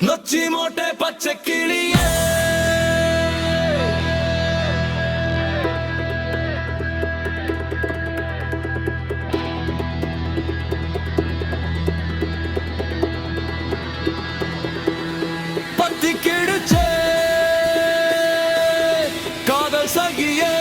நொச்சி மோட்டை பச்சை கிளியே பத்தி கிடுச்சே காதல் சகியே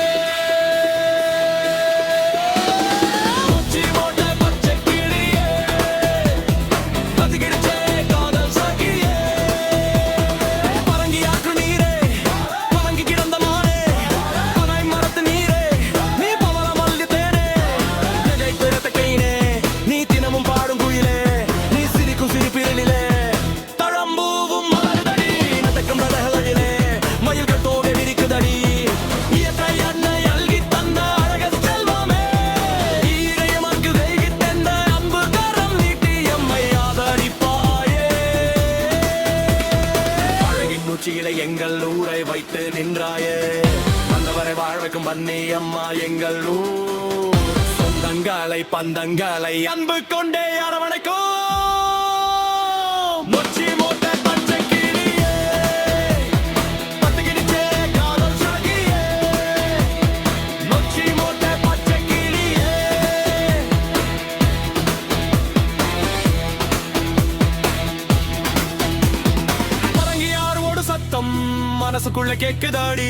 எங்கள் ஊரை வைத்து நின்றாயே வந்தவரை வாழ்வைக்கும் பண்ணி அம்மா எங்கள் ஊர் சொந்தங்களை பந்தங்களை அன்பு கொண்டே அரவணைக்கும் நொச்சி மோட்டை பச்சை கிளியே பத்துக்கிடுச்சே காதல் சகியே நொச்சி மோட்டை பச்சை கிளியே பரங்கியாரோடு சத்தம் மனசுக்குள்ள கேக்குதாடி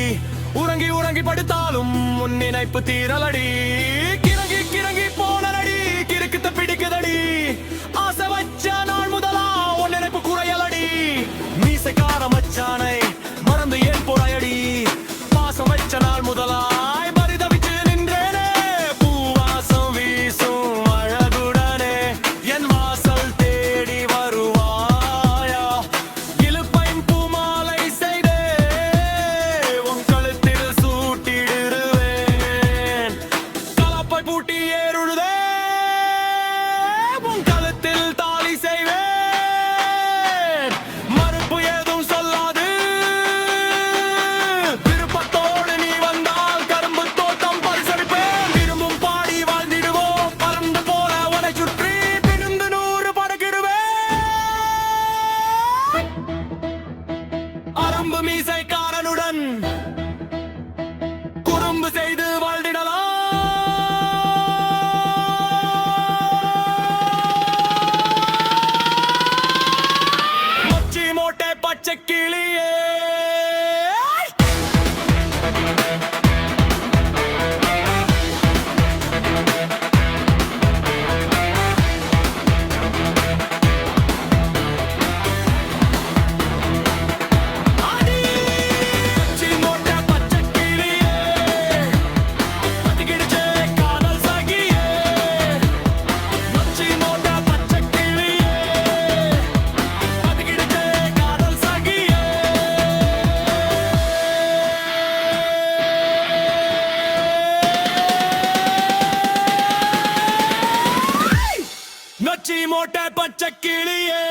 உறங்கி உறங்கி படுத்தாலும் உன் நினைப்பு தீரலடி கிறங்கி கிறங்கி போனடி கிறுக்குத்த பிடிக்குதடி ஆசை வச்ச நாள் முதலா உன் நினைப்பு குறையலடி மீசைக்கார மச்சானை மறந்து ஏன் போறாயடி பாசம் வச்ச நாள் முதலாய் பரிதவிச்சு நின்றேனே பூவாசம் வீசும் அழகுடனே என் வாசல் தேடி வருவாயா இழுப்பையும் பூமாலை செய்தே உன் கழுத்தில் சூட்டிடுவேன் கலப்பை பூட்டி ஏறுழுதே உன் கழுத்தில் தாலி செய்வேன் மறுப்பு ஏதும் சொல்லாது விருப்பத்தோடு நீ வந்தால் கரும்பு தோட்டம் பரிசளிப்பேன் விரும்பும் பாடி வாழ்ந்திடுவோம் பறந்து போல உனை சுற்றி பிரிந்து 100 படகிடுவேன் அரும்பு மீசைக்காரனுடன் குறும்பு செய்து வாழ்ந்திடலாம் நொச்சி மோட்டை பச்சை கிளியே நொச்சி மோட்டை பச்சை கிளியே பத்திக்கிடுச்சே காதல் சகியே நொச்சி மோட்டை பச்சை கிளியே பத்திக்கிடுச்சே காதல் சகியே நொச்சி மோட்டை பச்சை கிளியே